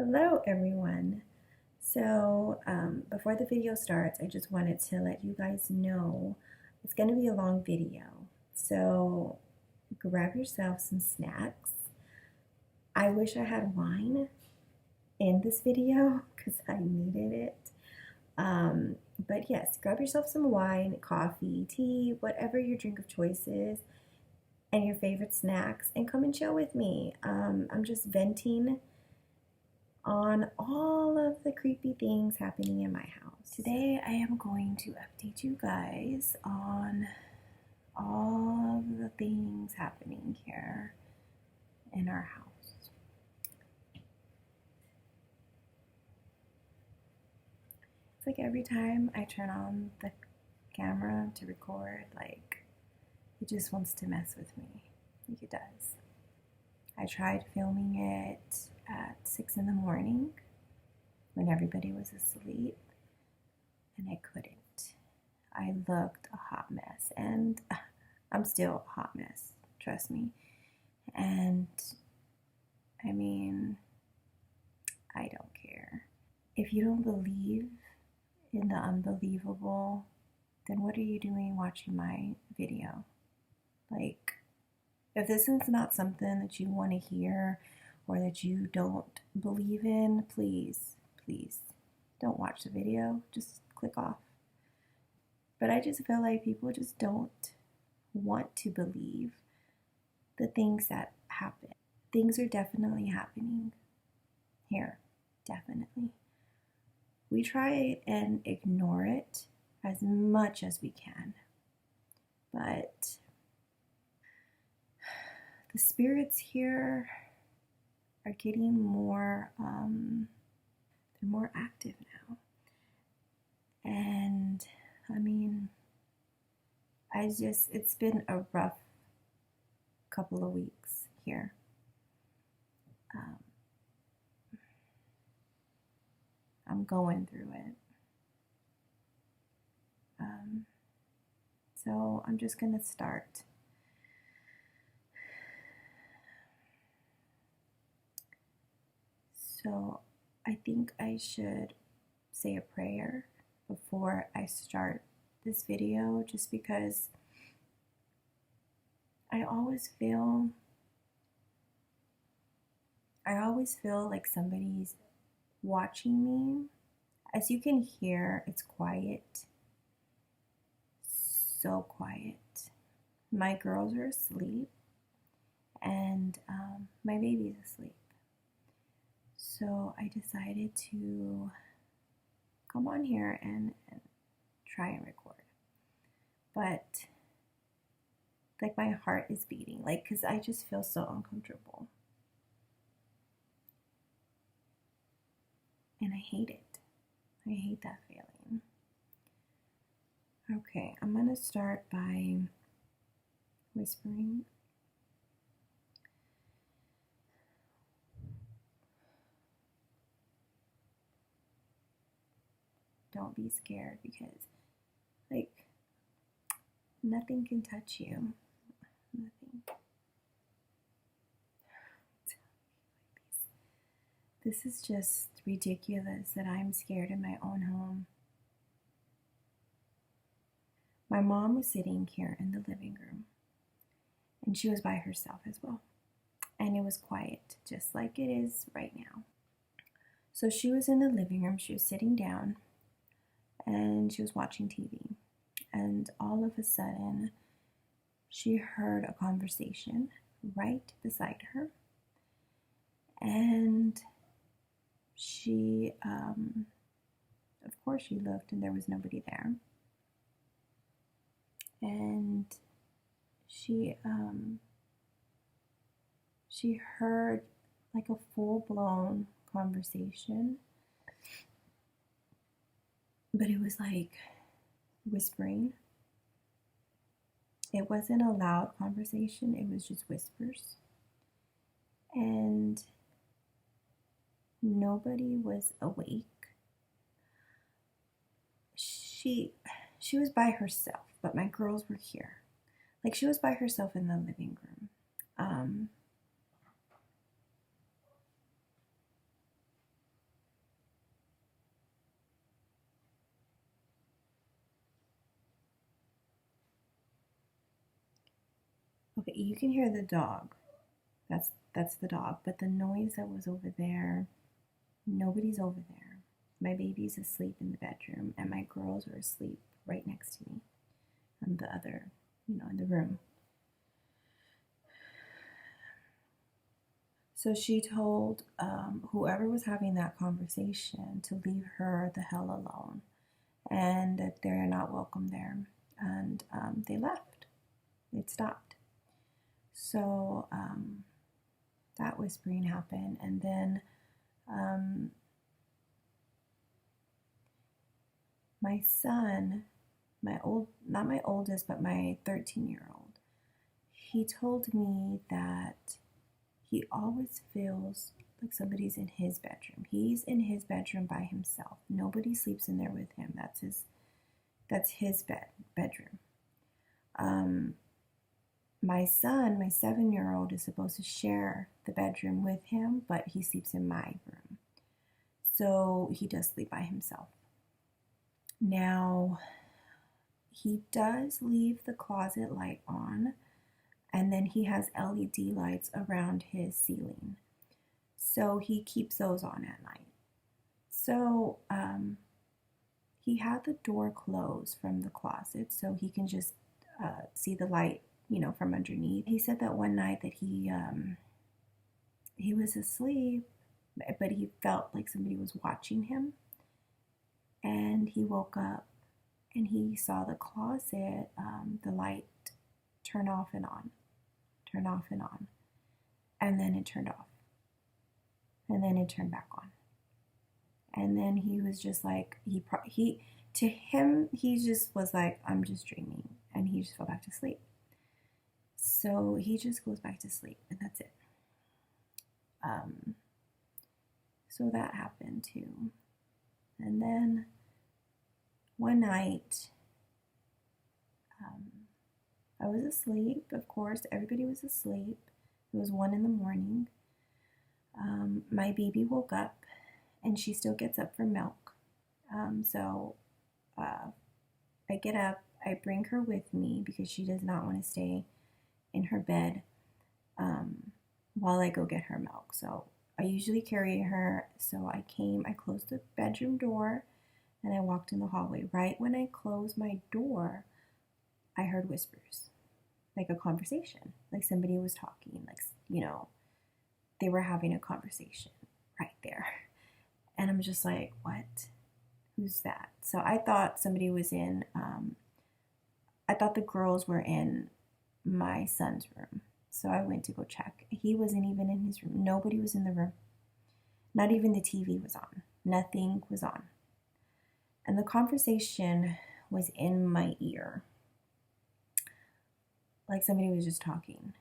Hello everyone. Before the video starts, I just wanted to let you guys know it's going to be a long video. So grab yourself some snacks. I wish I had wine in this video because I needed it. But yes, grab yourself some wine, coffee, tea, whatever your drink of choice is, and your favorite snacks, and come and chill with me. I'm just venting on all of the creepy things happening in my house. Today I am going to update you guys on all of the things happening here in our house. It's like every time I turn on the camera to record, like it just wants to mess with me. Like it does. I tried filming it at 6 in the morning when everybody was asleep, and I couldn't. I looked a hot mess, and I'm still a hot mess, trust me. And I mean, I don't care. If you don't believe in the unbelievable, then what are you doing watching my video? Like, if this is not something that you want to hear or that you don't believe in, please don't watch the video. Just click off. But I just feel like people just don't want to believe the things that happen. Things are definitely happening here, definitely. We try and ignore it as much as we can, but the spirits here are getting more, they're more active now. And I mean, it's been a rough couple of weeks here. I'm going through it. So I'm just gonna start. So I think I should say a prayer before I start this video, just because I always feel like somebody's watching me. As you can hear, it's quiet. So quiet. My girls are asleep, and my baby's asleep. So I decided to come on here and try and record. But like my heart is beating, like, because I just feel so uncomfortable. And I hate it. I hate that feeling. Okay, I'm going to start by whispering. Don't be scared, because like nothing can touch you. Nothing. This is just ridiculous that I'm scared in my own home. My mom was sitting here in the living room, and she was by herself as well. And it was quiet, just like it is right now. So she was in the living room, she was sitting down, and she was watching TV. And all of a sudden, she heard a conversation right beside her. And she, of course, she looked, and there was nobody there. And she heard like a full-blown conversation, but it was like whispering. It wasn't a loud conversation, it was just whispers. And nobody was awake. She was by herself, but my girls were here. Like, she was by herself in the living room. Okay, you can hear the dog. That's the dog. But the noise that was over there, nobody's over there. My baby's asleep in the bedroom, and my girls are asleep right next to me on the other, in the room. So she told whoever was having that conversation to leave her the hell alone and that they're not welcome there. And they left. It stopped. So that whispering happened. And then my son, not my oldest, but my 13-year-old, he told me that he always feels like somebody's in his bedroom. He's in his bedroom by himself. Nobody sleeps in there with him. That's his bedroom. My son, my 7-year-old, is supposed to share the bedroom with him, but he sleeps in my room. So he does sleep by himself. Now, he does leave the closet light on, and then he has LED lights around his ceiling. So he keeps those on at night. So he had the door closed from the closet so he can just see the light, from underneath. He said that one night that he was asleep, but he felt like somebody was watching him. And he woke up and he saw the closet, the light turn off and on. And then it turned off. And then it turned back on. And then he was just like, to him, he just was like, I'm just dreaming. And he just fell back to sleep. So he just goes back to sleep, and that's it. So that happened too. And then one night, I was asleep. Of course, everybody was asleep. It was 1 a.m. My baby woke up, and she still gets up for milk. So I get up, I bring her with me because she does not want to stay in her bed while I go get her milk. So I usually carry her. So I closed the bedroom door, and I walked in the hallway. Right when I closed my door, I heard whispers, like a conversation, like somebody was talking, like, they were having a conversation right there. And I'm just like, what? Who's that? So I thought somebody was I thought the girls were in my son's room. So I went to go check. He wasn't even in his room. Nobody was in the room. Not even the TV was on. Nothing was on. And the conversation was in my ear. Like somebody was just talking,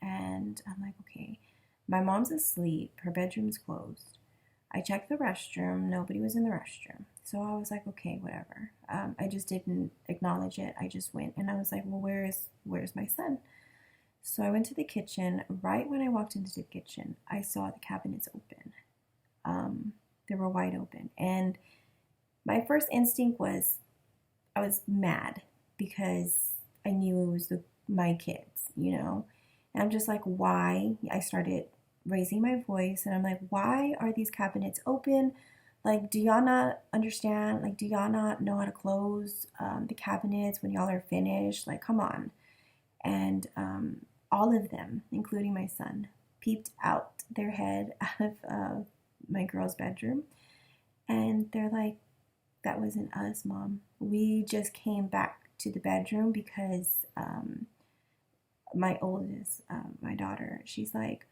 And I'm like, okay. My mom's asleep. Her bedroom's closed. I checked the restroom. Nobody was in the restroom. So I was like, okay, whatever. I just didn't acknowledge it. I just went and I was like, well, where's my son? So I went to the kitchen. Right when I walked into the kitchen, I saw the cabinets open. They were wide open. And my first instinct was I was mad because I knew it was my kids, And I'm just like, why? I started raising my voice and I'm like, why are these cabinets open? Like, do y'all not understand? Like, do y'all not know how to close the cabinets when y'all are finished? Like, come on. And all of them, including my son, peeped out their head out of my girl's bedroom. And they're like, that wasn't us, Mom. We just came back to the bedroom because my oldest, my daughter, she's like,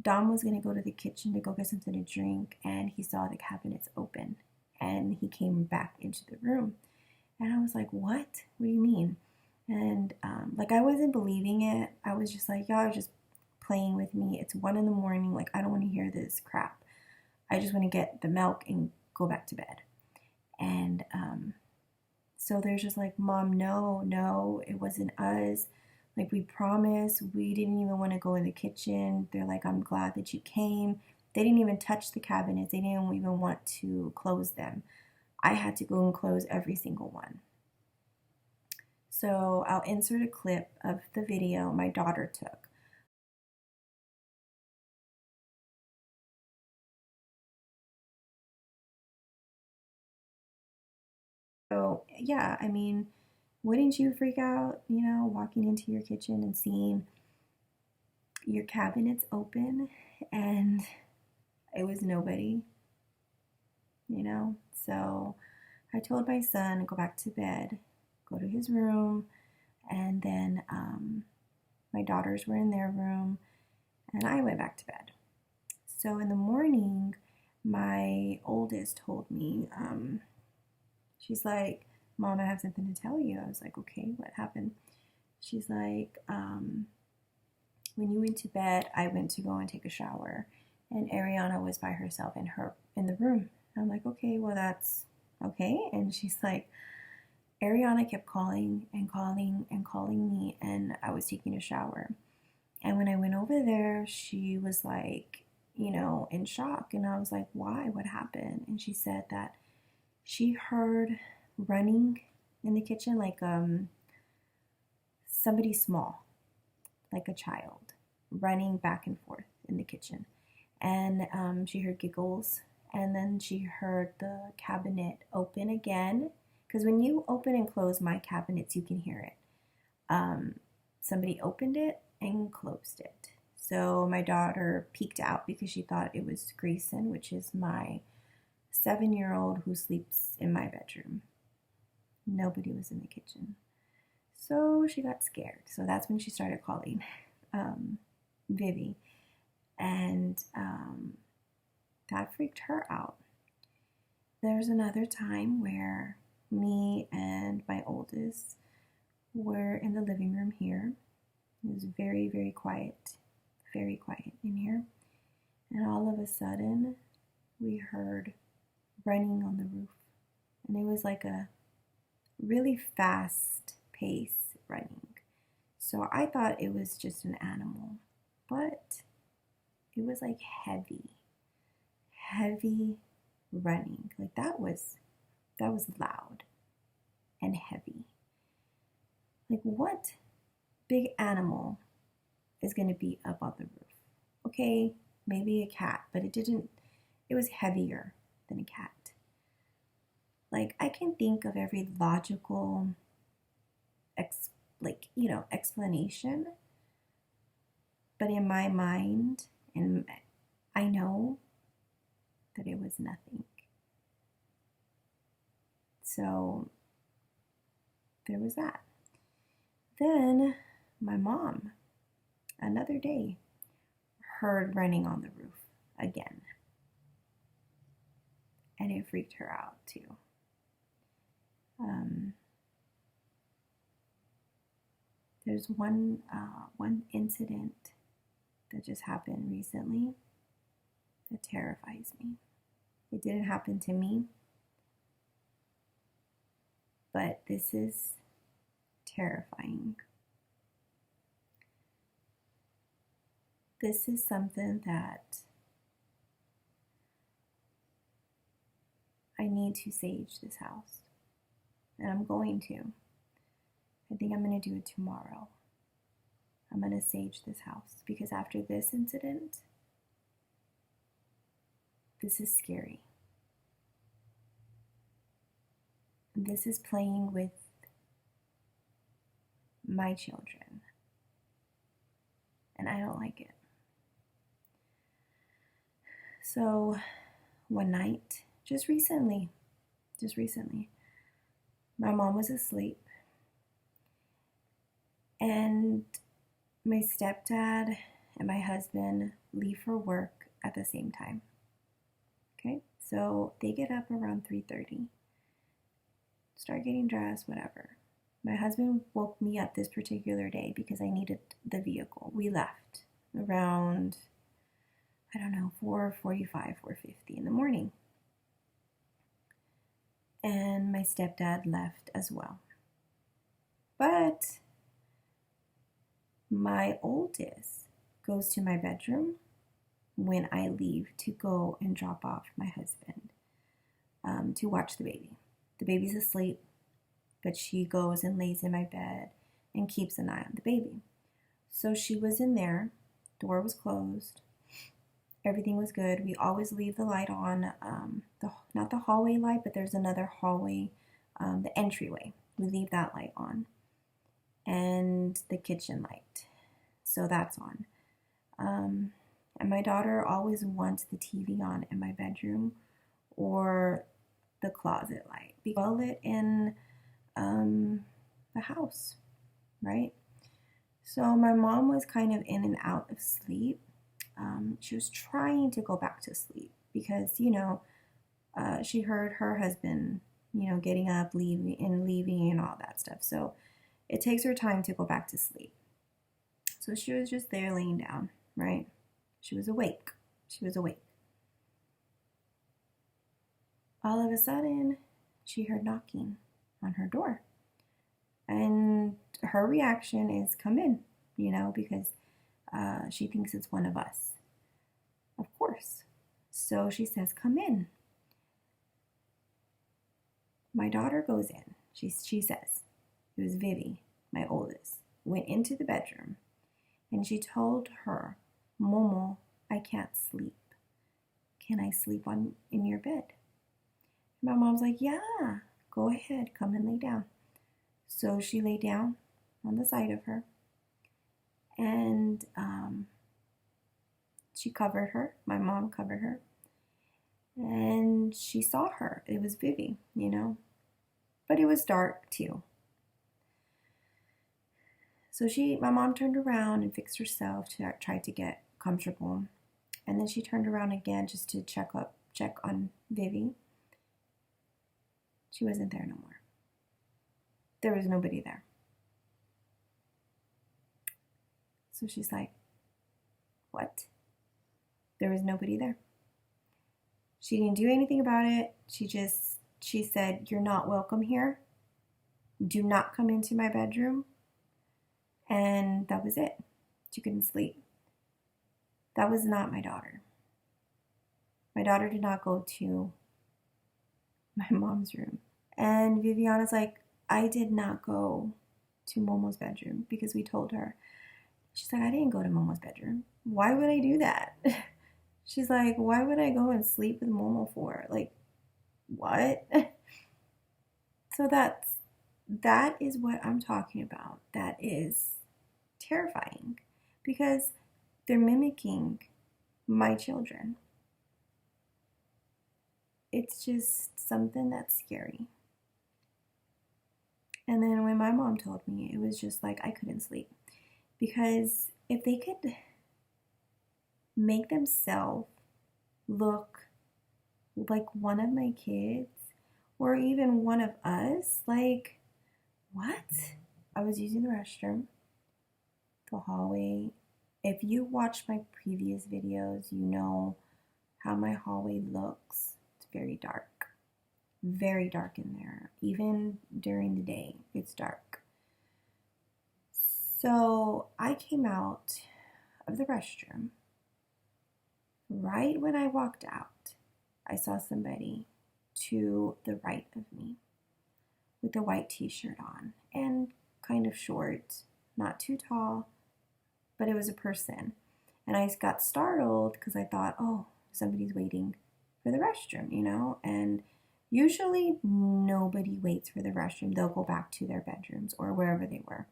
Dom was going to go to the kitchen to go get something to drink, and he saw the cabinets open, and he came back into the room. And I was like, what? What do you mean? And I wasn't believing it. I was just like, y'all are just playing with me. It's 1 a.m. Like, I don't want to hear this crap. I just want to get the milk and go back to bed. And so they're just like, Mom, no, it wasn't us. Like, we promised. We didn't even want to go in the kitchen. They're like, I'm glad that you came. They didn't even touch the cabinets. They didn't even want to close them. I had to go and close every single one. So I'll insert a clip of the video my daughter took. So yeah, I mean, wouldn't you freak out, walking into your kitchen and seeing your cabinets open and it was nobody, So I told my son, go back to bed, go to his room, and then my daughters were in their room, and I went back to bed. So in the morning, my oldest told me, she's like, Mom, I have something to tell you. I was like, okay, what happened? She's like, when you went to bed, I went to go and take a shower, and Ariana was by herself in the room. I'm like, okay, well, that's okay. And she's like, Ariana kept calling and calling and calling me, and I was taking a shower. And when I went over there, she was like, in shock. And I was like, why? What happened? And she said that she heard running in the kitchen, like somebody small, like a child, running back and forth in the kitchen. And she heard giggles, and then she heard the cabinet open again. Because when you open and close my cabinets, you can hear it. Somebody opened it and closed it. So my daughter peeked out because she thought it was Grayson, which is my 7-year-old who sleeps in my bedroom. Nobody was in the kitchen. So she got scared. So that's when she started calling Vivi. And that freaked her out. There's another time where me and my oldest were in the living room here. It was very, very quiet in here. And all of a sudden, we heard running on the roof. And it was like a really fast pace running. So I thought it was just an animal, but it was like heavy running. Like that was loud and heavy. Like what big animal is going to be up on the roof? Okay, maybe a cat, but it was heavier than a cat. Like I can think of every logical explanation, but in my mind, and I know that it was nothing. So there was that. Then my mom, another day, heard running on the roof again. And it freaked her out too. There's one incident that just happened recently that terrifies me. It didn't happen to me, but this is terrifying. This is something that I need to sage this house. And I'm going to. I think I'm going to do it tomorrow. I'm going to sage this house because after this incident, this is scary. This is playing with my children. And I don't like it. So one night, just recently, my mom was asleep. And my stepdad and my husband leave for work at the same time. Okay, so they get up around 3:30, start getting dressed, whatever. My husband woke me up this particular day because I needed the vehicle. We left around, 4:45, 4:50 in the morning. And my stepdad left as well. But my oldest goes to my bedroom when I leave to go and drop off my husband to watch the baby. The baby's asleep. but she goes and lays in my bed and keeps an eye on the baby. So she was in there, door was closed, everything was good. We always leave the light on, not the hallway light, but there's another hallway, the entryway. We leave that light on, and the kitchen light. So that's on. And my daughter always wants the TV on in my bedroom or the closet light. Be well lit in the house, right? So my mom was kind of in and out of sleep. She was trying to go back to sleep because, she heard her husband, getting up, leaving and all that stuff. So it takes her time to go back to sleep. So she was just there laying down, right? She was awake. All of a sudden, she heard knocking on her door. And her reaction is, come in, because she thinks it's one of us. Of course. So she says, come in. My daughter goes in. She says, it was Vivi, my oldest, went into the bedroom, and she told her, Momo, I can't sleep. Can I sleep in your bed? My mom's like, yeah, go ahead, come and lay down. So she lay down on the side of her, and she covered her. My mom covered her, and she saw her. It was Vivi, but it was dark too. So my mom turned around and fixed herself to try to get comfortable, and then she turned around again just to check on Vivi. She wasn't there no more. There was nobody there. So she's like, what? There was nobody there. She didn't do anything about it. She said, you're not welcome here. Do not come into my bedroom. And that was it. She couldn't sleep. That was not my daughter. My daughter did not go to my mom's room. And Viviana's like, I did not go to Momo's bedroom because we told her. She's like, I didn't go to Momo's bedroom. Why would I do that? She's like, why would I go and sleep with Momo for? Like, what? So that is what I'm talking about. That is terrifying because they're mimicking my children. It's just something that's scary. And then when my mom told me, it was just like I couldn't sleep. Because if they could make themselves look like one of my kids or even one of us, like, what? I was using the restroom, the hallway. If you watch my previous videos, you know how my hallway looks. It's very dark in there. Even during the day, it's dark. So I came out of the restroom. Right when I walked out, I saw somebody to the right of me with a white t-shirt on and kind of short, not too tall, but it was a person. And I got startled because I thought, oh, somebody's waiting for the restroom, and usually nobody waits for the restroom. They'll go back to their bedrooms or wherever they were.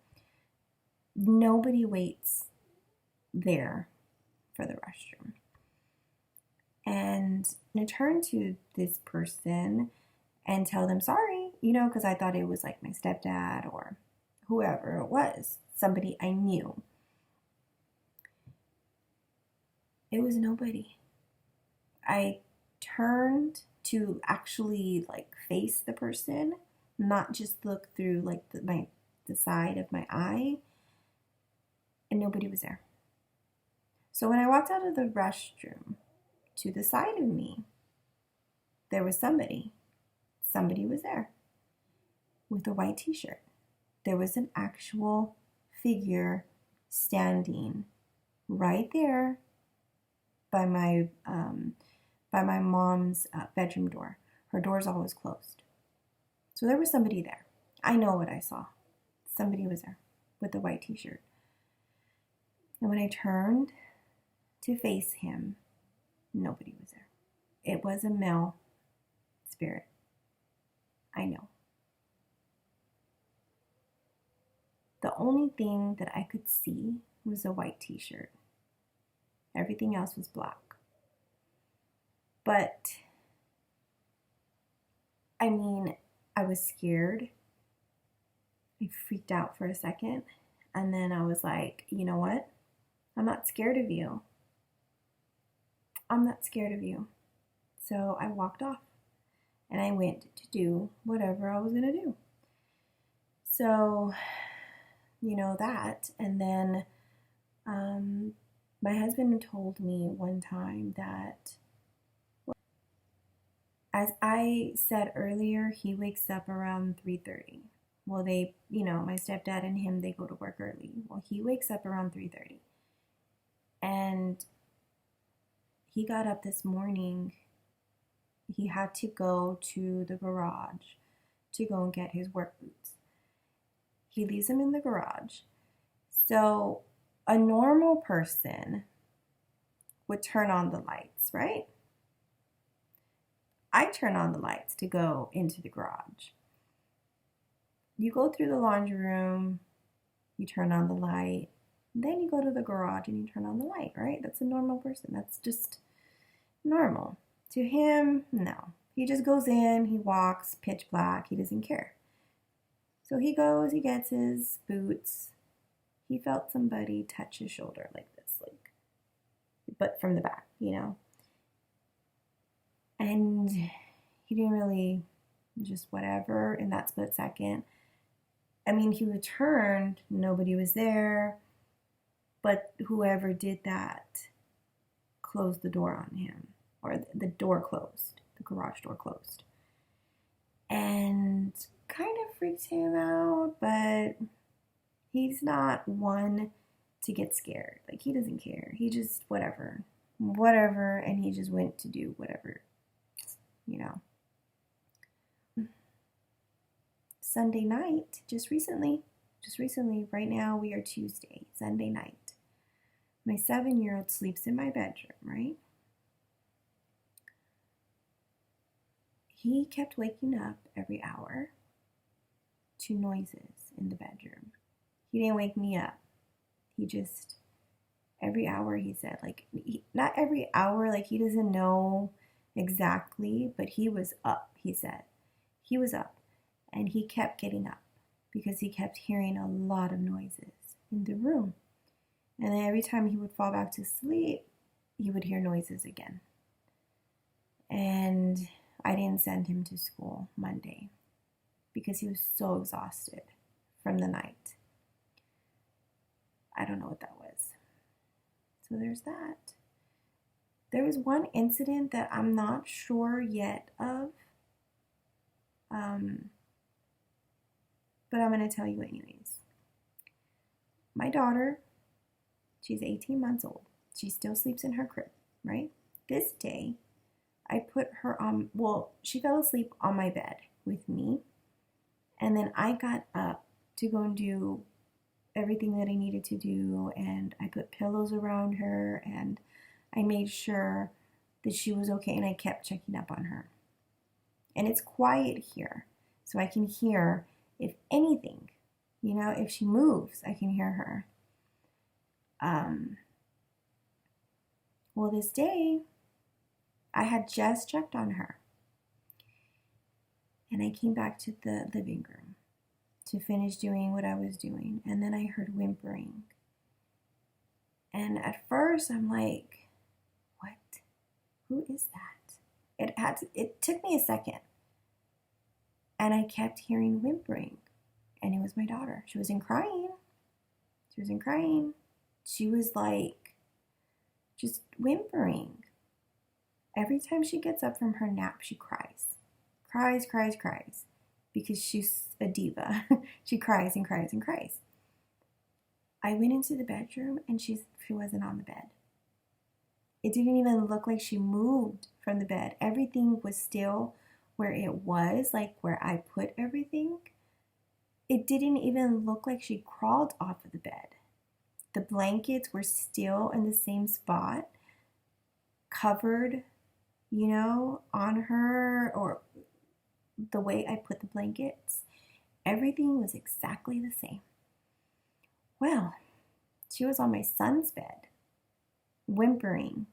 Nobody waits there for the restroom. And I turned to this person and tell them sorry, because I thought it was like my stepdad or whoever it was, somebody I knew. It was nobody. I turned to actually face the person, not just look through the side of my eye, and nobody was there. So when I walked out of the restroom, to the side of me, there was somebody. Somebody was there with a white t-shirt. There was an actual figure standing right there by my mom's bedroom door. Her door's always closed. So there was somebody there. I know what I saw. Somebody was there with a white t-shirt. And when I turned to face him, nobody was there. It was a male spirit. I know. The only thing that I could see was a white t-shirt. Everything else was black. But, I mean, I was scared. I freaked out for a second. And then I was like, you know what? I'm not scared of you. I'm not scared of you. So I walked off. And I went to do whatever I was going to do. So, that. And then my husband told me one time that, as I said earlier, he wakes up around 3:30. Well, my stepdad and him, they go to work early. Well, he wakes up around 3:30. And he got up this morning. He had to go to the garage to go and get his work boots. He leaves them in the garage. So a normal person would turn on the lights, right? I turn on the lights to go into the garage. You go through the laundry room, you turn on the light, then you go to the garage and you turn on the light, right? That's a normal person. That's just normal. To him, no. He just goes in, he walks, pitch black, he doesn't care. So he goes, he gets his boots. He felt somebody touch his shoulder like this, but from the back, And he didn't really, just whatever in that split second. I mean, he returned, nobody was there, but whoever did that closed the door on him, or the door closed, the garage door closed. And kind of freaked him out, but he's not one to get scared. Like, he doesn't care. He just, whatever, and he just went to do whatever, Sunday night, just recently, right now we are Tuesday, Sunday night. My 7-year-old sleeps in my bedroom, right? He kept waking up every hour to noises in the bedroom. He didn't wake me up. He just, every hour he said, not every hour, he doesn't know exactly, but he was up, he said. He was up, and he kept getting up because he kept hearing a lot of noises in the room. And then every time he would fall back to sleep, he would hear noises again. And I didn't send him to school Monday because he was so exhausted from the night. I don't know what that was. So there's that. There was one incident that I'm not sure yet of, but I'm going to tell you anyways. My daughter, she's 18 months old. She still sleeps in her crib, right? This day, I put her on, she fell asleep on my bed with me, and then I got up to go and do everything that I needed to do, and I put pillows around her, and I made sure that she was okay, and I kept checking up on her. And it's quiet here, so I can hear if anything, if she moves, I can hear her. Well, this day, I had just checked on her, and I came back to the living room to finish doing what I was doing, and then I heard whimpering. And at first, I'm like, what? Who is that? It took me a second, and I kept hearing whimpering, and it was my daughter. She wasn't crying. She was just whimpering. Every time she gets up from her nap, she cries. Cries. Because she's a diva. She cries and cries and cries. I went into the bedroom and she wasn't on the bed. It didn't even look like she moved from the bed. Everything was still where it was, where I put everything. It didn't even look like she crawled off of the bed. The blankets were still in the same spot, covered, on her, or the way I put the blankets. Everything was exactly the same. Well, she was on my son's bed, whimpering.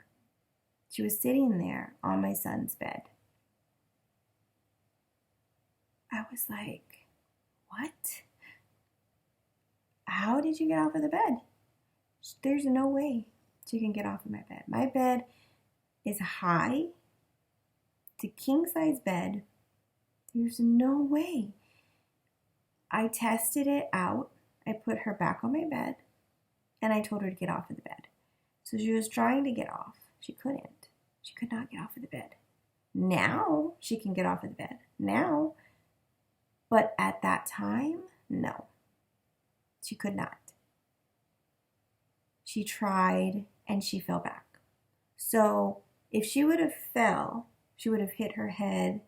She was sitting there on my son's bed. I was like, what? How did you get off of the bed? There's no way she can get off of my bed. My bed is high. It's a king-size bed. There's no way. I tested it out. I put her back on my bed, and I told her to get off of the bed. So she was trying to get off. She couldn't. She could not get off of the bed. Now she can get off of the bed. Now. But at that time, no. She could not. She tried, and she fell back. So if she would have fell, she would have hit her head,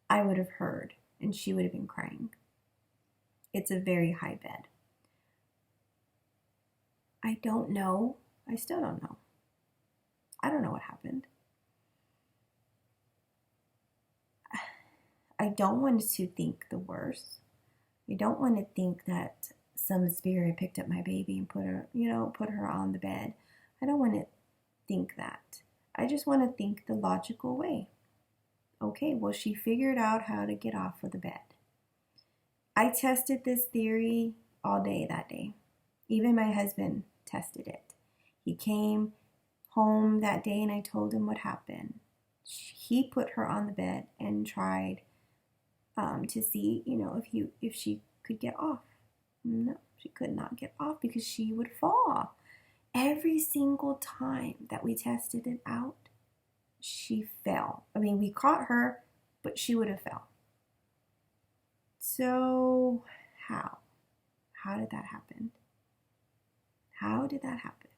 I would have heard, and she would have been crying. It's a very high bed. I don't know. I still don't know. I don't know what happened. I don't want to think the worst. I don't want to think that some spirit picked up my baby and put her on the bed. I don't want to think that. I just want to think the logical way. Okay, well, she figured out how to get off of the bed. I tested this theory all day that day. Even my husband tested it. He came home that day and I told him what happened. He put her on the bed and tried to see, if she could get off. No, she could not get off because she would fall. Every single time that we tested it out, she fell. I mean, we caught her, but she would have fell. So, how? How did that happen? How did that happen?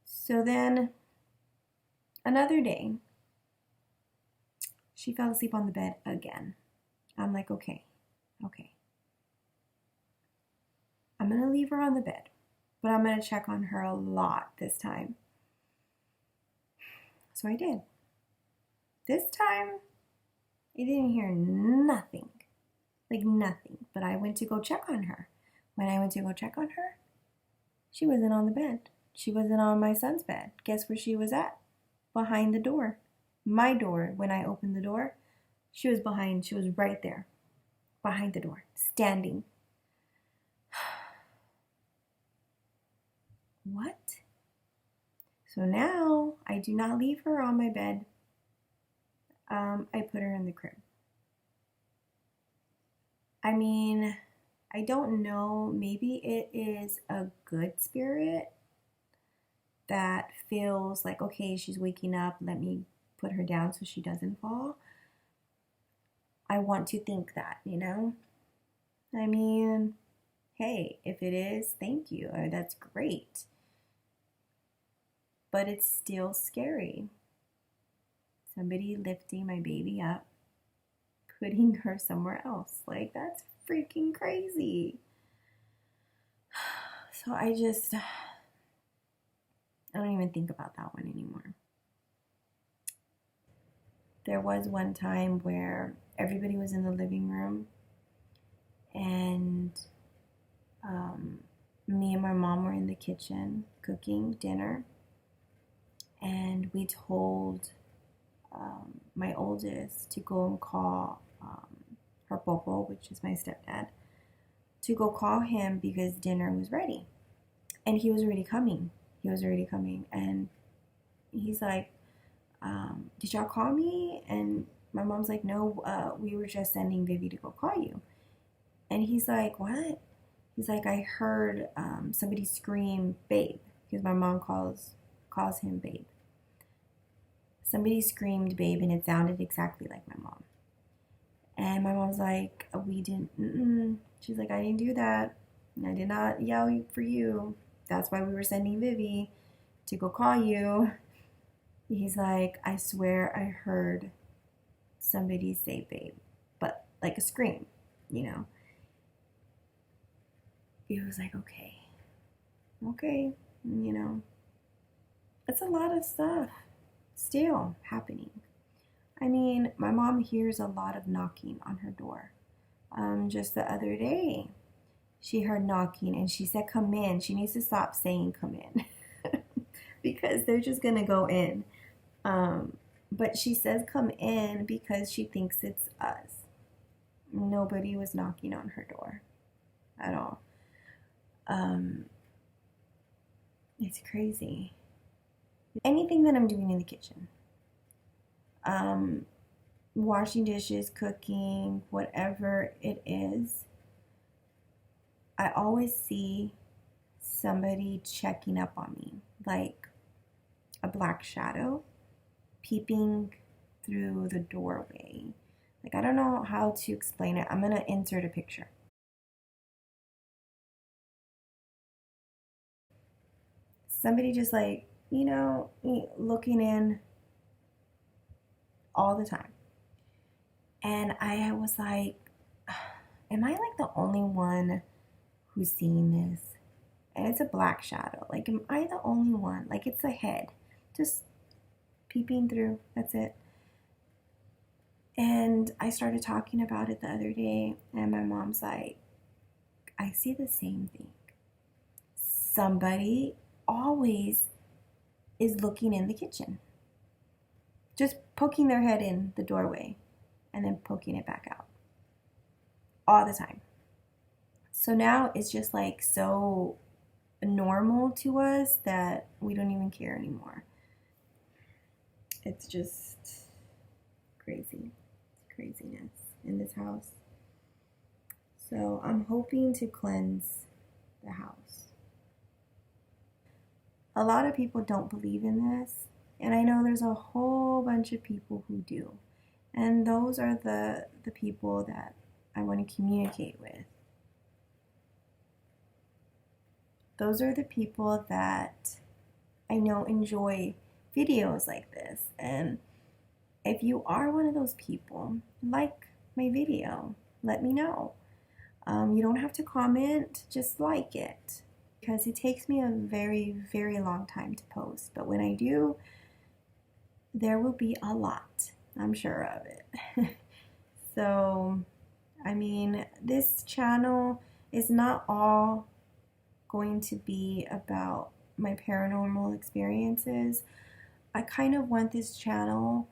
So then, another day, she fell asleep on the bed again. I'm like, okay. I'm going to leave her on the bed, but I'm going to check on her a lot this time. So I did. This time, I didn't hear nothing. Like nothing. But I went to go check on her. When I went to go check on her, she wasn't on the bed. She wasn't on my son's bed. Guess where she was at? Behind the door. My door. When I opened the door, she was right there. Behind the door. Standing. What? So now I do not leave her on my bed. I put her in the crib. I mean, I don't know. Maybe it is a good spirit that feels like, okay, she's waking up. Let me put her down so she doesn't fall. I want to think that, I mean, hey, if it is, thank you. That's great. But it's still scary. Somebody lifting my baby up, putting her somewhere else. Like, that's freaking crazy. So I don't even think about that one anymore. There was one time where everybody was in the living room and me and my mom were in the kitchen cooking dinner, and we told my oldest to go and call her popo, which is my stepdad, to go call him because dinner was ready. And he was already coming. And he's like, did y'all call me? And my mom's like, no, we were just sending Vivi to go call you. And he's like, what? He's like, I heard somebody scream, babe, because my mom calls him babe. Somebody screamed babe, and it sounded exactly like my mom. And my mom's like, we didn't, She's like, I didn't do that. I did not yell for you. That's why we were sending Vivi to go call you. He's like, I swear I heard somebody say babe, but like a scream. you know, it was like, okay, you know, it's a lot of stuff still happening. I mean, my mom hears a lot of knocking on her door. Just the other day, she heard knocking and she said, come in. She needs to stop saying come in because they're just going to go in. But she says come in because she thinks it's us. Nobody was knocking on her door at all. It's crazy. Anything that I'm doing in the kitchen, washing dishes, cooking, whatever it is, I always see somebody checking up on me, like a black shadow peeping through the doorway. Like, I don't know how to explain it. I'm going to insert a picture. Somebody just like, looking in all the time. And I was like, am I like the only one who's seeing this? And it's a black shadow. Like, am I the only one? Like, it's a head just peeping through. That's it. And I started talking about it the other day, and my mom's like, I see the same thing. Somebody always is looking in the kitchen, just poking their head in the doorway and then poking it back out all the time. So now it's just like so normal to us that we don't even care anymore. It's just crazy. It's craziness in this house. So I'm hoping to cleanse the house. A lot of people don't believe in this, and I know there's a whole bunch of people who do. And those are the people that I want to communicate with. Those are the people that I know enjoy videos like this. And if you are one of those people, like my video, let me know. You don't have to comment, just like it. Because it takes me a very, very long time to post. But when I do, there will be a lot. I'm sure of it. So, I mean, this channel is not all going to be about my paranormal experiences. I kind of want this channel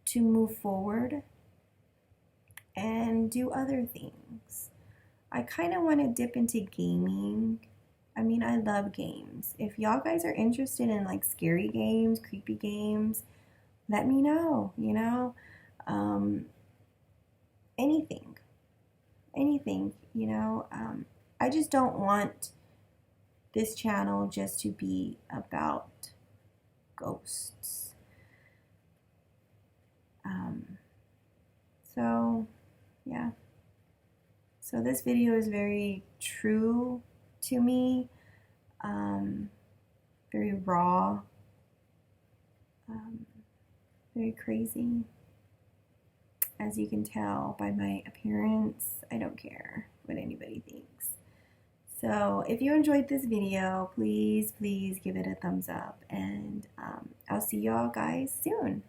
to move forward and do other things. I kind of want to dip into gaming. I mean, I love games. If y'all guys are interested in like scary games, creepy games, let me know, anything, I just don't want this channel just to be about ghosts. So, yeah. So this video is very true to me, very raw, very crazy. As you can tell by my appearance, I don't care what anybody thinks. So if you enjoyed this video, please give it a thumbs up, and I'll see y'all guys soon.